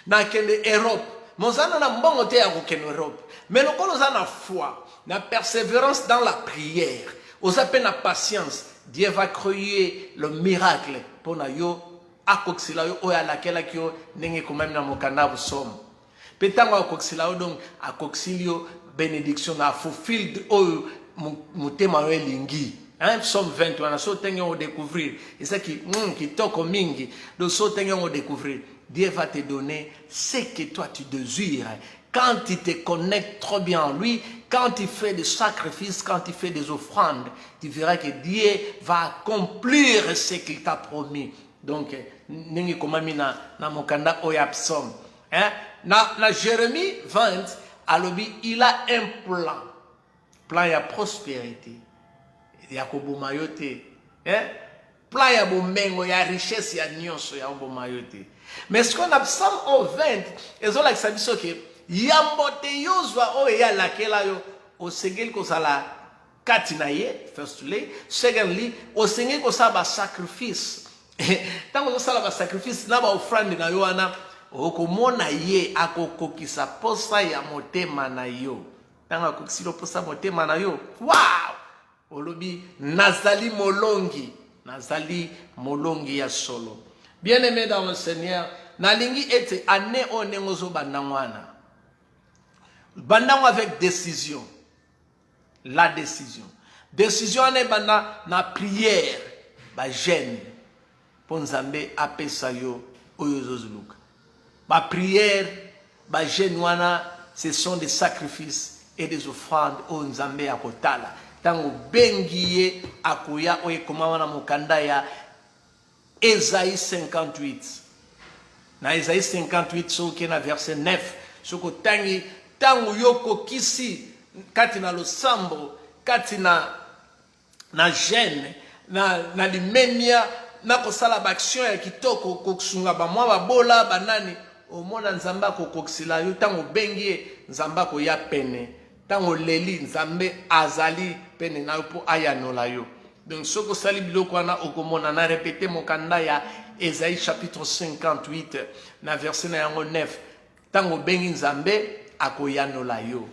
Na kende Europe, mozana na mbongo te ya kokende Europe. Mais lokolo ozana foi, na persévérance dans la prière, ozape na patience, Dieu va créer le miracle pour na yo akoksila yo oya lakela kyo nenge komami na mokanda bu somme. Petango akoksila yo donc akoksilio bénédiction na fulfilled o mutema yo lingi. Hein, Psaume 20 wana so tenge on découvrir. Et ça qui toko mingi, do so tenge on découvrir. Dieu va te donner ce que toi tu désires. Quand tu te connectes trop bien en lui, quand tu fais des sacrifices, quand tu fais des offrandes, tu verras que Dieu va accomplir ce qu'il t'a promis. Donc, ningi komami na mokanda oya psaume. Hein? Na Jérémie 20, alobi, il a un plan. Plan ya prospérité. Ya kobomayote. Hein? Plan ya bomengo, ya richesse, ya nyonso, ya bomayote. Mais ce qu'on a psaume au 20, ezo la kisabiso ke, yambote yozwa o ya lakela yo, o segel ko sala katina ye, firstly. Secondly, o segel ko sala sacrifice. Tango sala ba sacrifice na ba offrande na yo ana okomona ye akokokisa posa ya motema na yo. Tango akokisilo posa motema na yo. Wow! Olobi nazali molongi ya solo. Bien-aimé dans le Seigneur, nalingi ete ane onengozo bandangwana. Bandangwa avec décision. La décision. Décision ane banda na prière ba jeune. Nzambe apesa yo oyozozuluka. Ba prière, ba jeune ce sont des sacrifices et des offrandes au Nzambe akotala. Tango bengiye akoya oye komama mokanda ya Esaïe 58. Na Esaïe 58 soki na verset 9, soko tangi tango yoko kisi kati na losambo, kati na jeune, na limemia na kosala baction ya kitoko koksunga ba mwa babola banani omona Nzamba kokoksila yo tango bengi Nzamba ko ya pene tango leli Nzambe azali pene na yo po ayanola yo. Donc, ce que sali biloko wana okomona na répété mon kanda ya Esaïe chapitre 58 na verset na yango 9. Tango bengi nzambe akoyanola yo.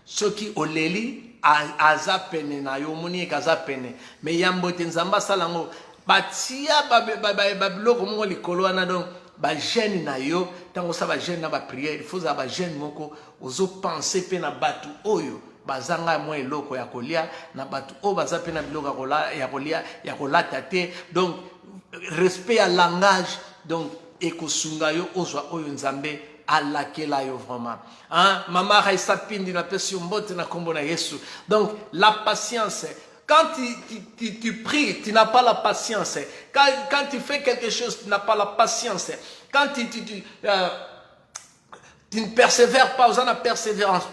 Soki oleli aza pene na yo moni kaza pene. Mais yambo te nzamba salango batia babiloko moko likolo wana donc ba jeune na yo tango sa ba jeune na ba prière il faut za ba jeune moko ozo penser pe na batu oyo bazanga mo eloko ya kolia na batu o baza pe na biloko ya kolia ya kolata te. Donc respect à langage donc ekosunga yo ozwa oyo nzambe alakela yo vraiment hein mama Raisa Pindi na pesi mbote na kombo na Yesu. Donc la patience. Quand tu pries, tu n'as pas la patience. Quand tu fais quelque chose, tu n'as pas la patience. Quand tu ne persévères pas, vous en avez persévérance,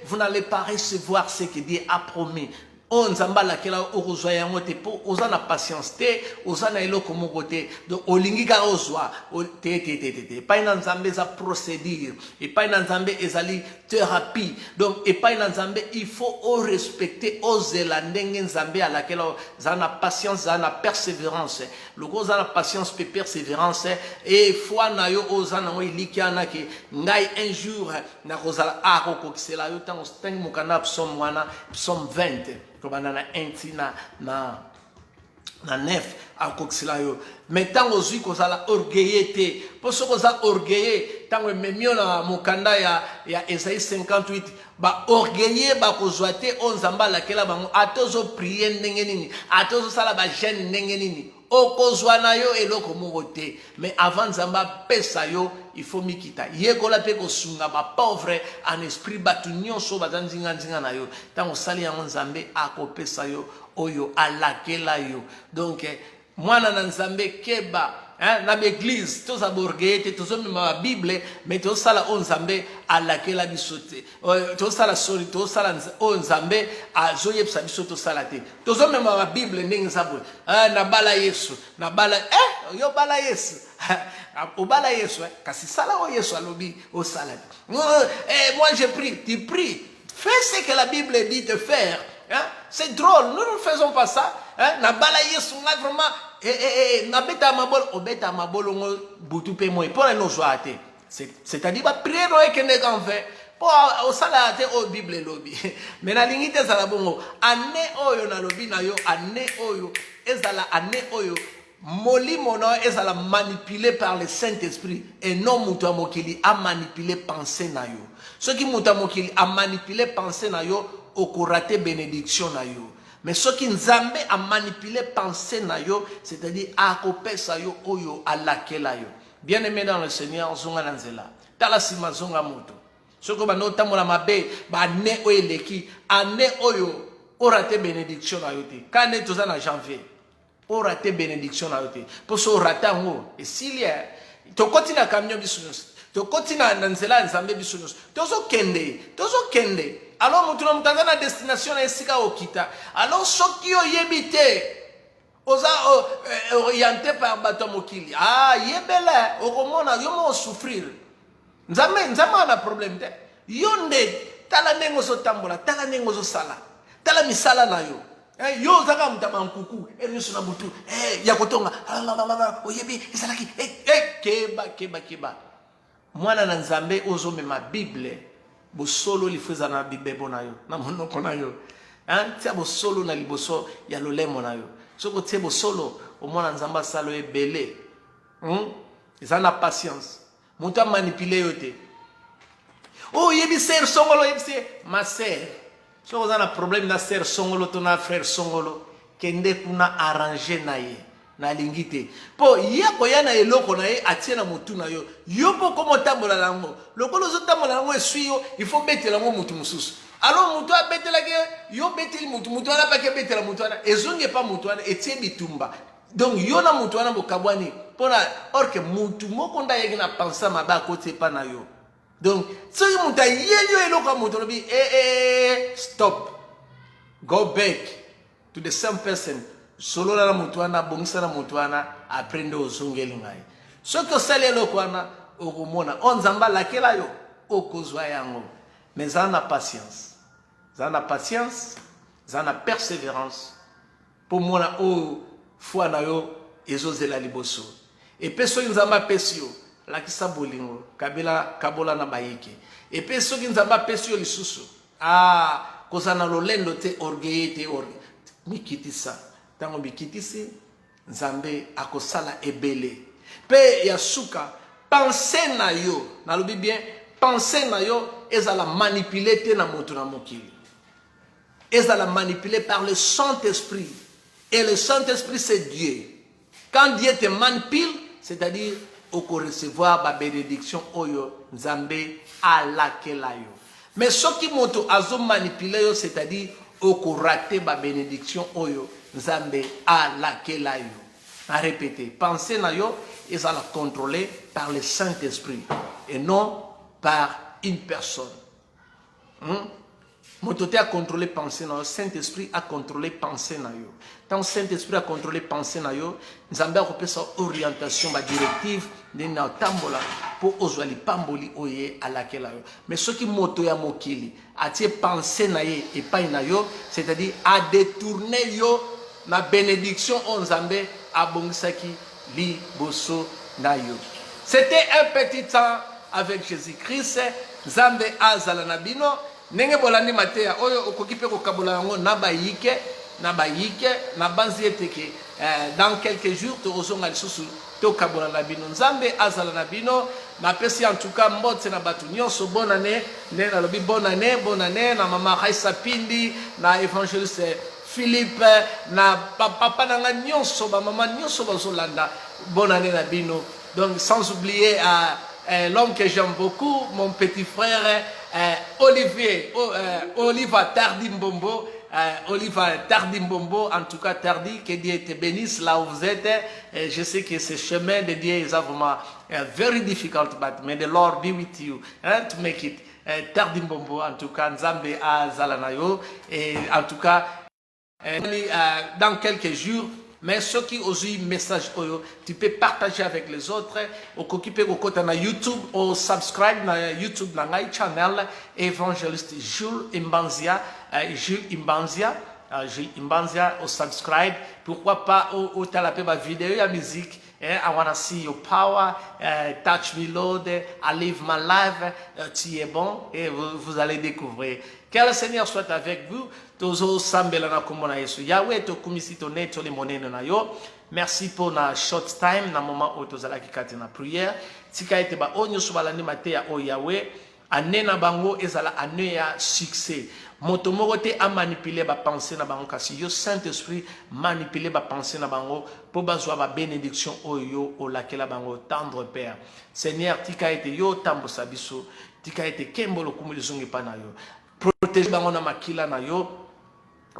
vous n'allez pas recevoir ce que Dieu a promis. On zambala kela orozwa yango te po ozana patience te ozana eloko moko te donc olingi ka ozwa te pa ina nzambe za procédure et pas ina nzambe ezali thérapie donc et pas ina nzambe il faut o respecter ozela ndenge nzambe ala kela zana patience zana persévérance loko zana patience pe persévérance et foi na yo ozana ngo ilikiana ke ngai un jour na kozala ako kisela yo tango steng mokana psalm 20 Kobana intina na nef a koksila yo. Mais tango zui kozala orgueillé pour ce koza orgueillé tango memio na mokanda ya Esaïe 58 ba orgueillé ba kozwate onzamba la kela bango atozo prier ndenge nini atozo sala ba jeune ndenge nini okozwana yo eloko moko te. Mais avant nzamba pesa yo il faut mikita yekola pe kosunga ba pauvre en esprit batu nyonso bazanzinga nzinga na yo tango sali yango nzambe akopesa yo oyo alakela yo. Donc mwana na nzambe keba na l'église tous aborgete tous ma bible mais tous sala on nzambe alakela bisote tous sala sori tous sala on nzambe azoyepsa bisoto sala te tous ma bible ndenge sabwe na bala Yesu na bala yo bala Yesu obala Yesu kasi sala o Yesu alobi o sala moi je prie tu pries fais ce que la Bible dit de faire. Hein? C'est drôle, nous ne faisons pas ça. Hein? Na bala Yesu nga vraiment na beta mabolo obeta mabolo ngo butu pe moi pour nos joate. C'est-à-dire ba prier no ekende kan fait pour au sala te o Bible lobi. Mais na lingite sala bongo ane oyo na lobi na yo ane oyo ezala ane oyo molimo na ezala manipulé par le Saint-Esprit et non mutu mokili a manipulé pensée na yo. Ce qui mutu mokili a manipulé pensée na yo okorate bénédiction na yo. Mais ce qui nzambe a manipulé pensée na yo, c'est-à-dire akopesa yo oyo alakela yo. Bien aimé dans le Seigneur, zonga nanzela. Tala sima zonga moto. Ce que bano tamola mabe ba ne oyeleki ane oyo orate bénédiction na yo te. Kane tozana janvier. Orate bénédiction na yo te. Pour so rata ngo et s'il y a to kotina camion bisunos. To kotina nanzela nzambe bisunos. Tozo kende. Alors, nous avons une destination à Okita. Alors, ceux qui ont yébité, orienté par Batomokili. Ah, yébela, au Romana, yomo souffrir. Nzame a problème. Yonde, talanengo so tambola, talanengo so sala, talamisala na yo. Yo zaka mtama kuku, eriso na butu, yakotonga, oyebi, isalaki, keba. Mwana na nzambe ozo mema Bible. Bosolo li feza na bibebo na yo na monoko na yo tia bosolo na liboso ya lolemo na yo soko tie bosolo omona nzamba salo ebele eza na patience muta manipuler yo te yebi ser songolo yebi ma sœur soko za na problème na sœur songolo to na frère songolo kende kuna arranger na ye na lingite po yako yana eloko na ye atie na mutu na yo yo po komo tambola lango lokolo zo tambola lango esuyo il faut betela ngo mutu mususu alors mutu abetela ke yo beteli mutu ana pa ke betela mutu ana ezonge pa mutu ana etie bitumba donc yo na mutu ana bokabwani pona or que mutu moko nda yeki na pensa maba kote pa na yo donc so mutu yeyo eloko mutu lobi stop go back to the same person. Solo la mutuana, bongisa na mutuana, aprende ozongeli ngai. Ce que sale lokwana, okomona, onzamba lakela yo, okozwa yango. Mais zana patience. Zana patience, zana persévérance. pour moi o foi na yo ezozela liboso et pe soki nzamba pesi yo lakisa bolingo kabola na bayeke et pe soki nzamba pesi yo lisusu kozana lolendo te orgueil te mikitisa tango mikitisi nzambe akosala ebele pe ya suka pensée na yo nalobi bien pensée na yo ezala manipulé te na moto na mokili ezala manipulé par le Saint-Esprit et le Saint-Esprit c'est Dieu. Quand Dieu te manipule, c'est-à-dire au recevoir la bénédiction oyo nzambe alakela yo. Mais ce qui moto azo manipuler yo, c'est-à-dire au rater la bénédiction oyo nzambe alakela yo. À répéter, pensée na yo ezala contrôlé par le Saint-Esprit et non par une personne. Mototé a contrôlé pensée na yo, Saint-Esprit a contrôlé pensée na yo. Tant Saint-Esprit a contrôlé pensée na yo, nzambe a repé sa orientation, ma directive, na tambola pour ozwali pamboli oye alakela yo. Mais ce qui moto ya mokili, a tie pensée na ye et pas na yo, c'est-à-dire a détourné yo na bénédiction on nzambe a bongisaki li boso na yo. C'était un petit temps avec Jésus-Christ, nzambe azala na bino. Nenge bolandi mateya oyo okokipe ko kabola yango na bayike na banzi eteke dans quelques jours to ozonga lisusu to kabola na bino nzambe azala na bino na pesi en tout cas mbote na batu nyonso bonne année na lobi bonne année na mama Raisa Pindi na évangéliste Philippe na papa nanga nyonso ba mama nyonso bazolanda bonne année na bino. Donc sans oublier l'homme que j'aime beaucoup, mon petit frère Oliva Tardimbombo. Oliva Tardimbombo, en tout cas Tardi, que Dieu te bénisse là où vous êtes. Je sais que ce chemin de Dieu est vraiment very difficult, but may the Lord be with you to make it. Tardimbombo, en tout cas, Nzambe a Zalanayo. Et en tout cas, dans quelques jours, mais ceux qui ont eu message, tu peux partager avec les autres. Au occupé au côté na YouTube, au subscribe na YouTube na my channel évangéliste Jules Imbanzia, Jules Imbanzia, au subscribe. Pourquoi pas au talaper ma vidéo la musique. I want to see your power, touch me Lord, I live my life, tu es bon et vous allez découvrir. Que le Seigneur soit avec vous. Tozo sambela na komona Yesu. Yahweh to kumisi to neto le monene na yo. Merci pour na short time na moment où tozala kikati na prière. Tika ete ba onyo subalani mateya o Yahweh. Anena bango ezala ane ya succès. Moto moko te a manipuler ba pensée na bango kasi yo Saint-Esprit manipuler ba pensée na bango pour bazwa ba bénédiction oyo o lakela bango tendre Père. Seigneur tika ete yo tambo sabiso. Tika ete kembolo kumulizungi pa na yo. Protéger bango na makila na yo.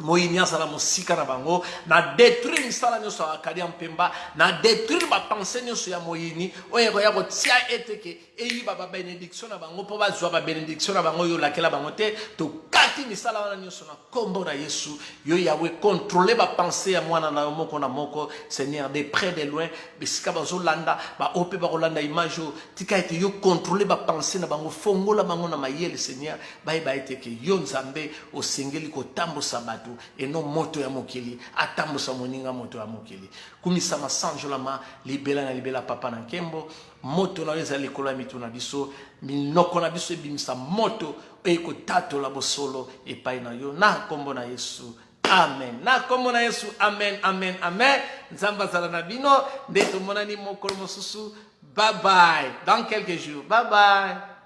Moyinya sala mosika na bango na détruire misala nyoso akadi mpemba na détruire ba pensée nyoso ya moyini oyo ya kotia eteke eyi ba bénédiction na bango po bazwa ba bénédiction na bango yo lakela bango te to kati misala wana nyoso na kombo na Yesu yo Yahweh contrôler ba pensée ya mwana na moko na moko Seigneur de près de loin bisika bazolanda ba ope ba kolanda image tika ete yo contrôler ba pensée na bango fongola bango na mayele Seigneur ba eteke yo nzambe osengeli ko tambo sabatu et non moto ya mokili atambusa moninga moto ya mokili kumisa masanjola ma libela na libela papa na nkembo moto na weza likolo ya mitu na biso minoko na biso ebimisa moto eko tato la bosolo epai na yo na kombo na Yesu amen na kombo na Yesu amen amen amen nzamba zala na bino ndeto monani mokolo mosusu bye bye dans quelques jours bye bye.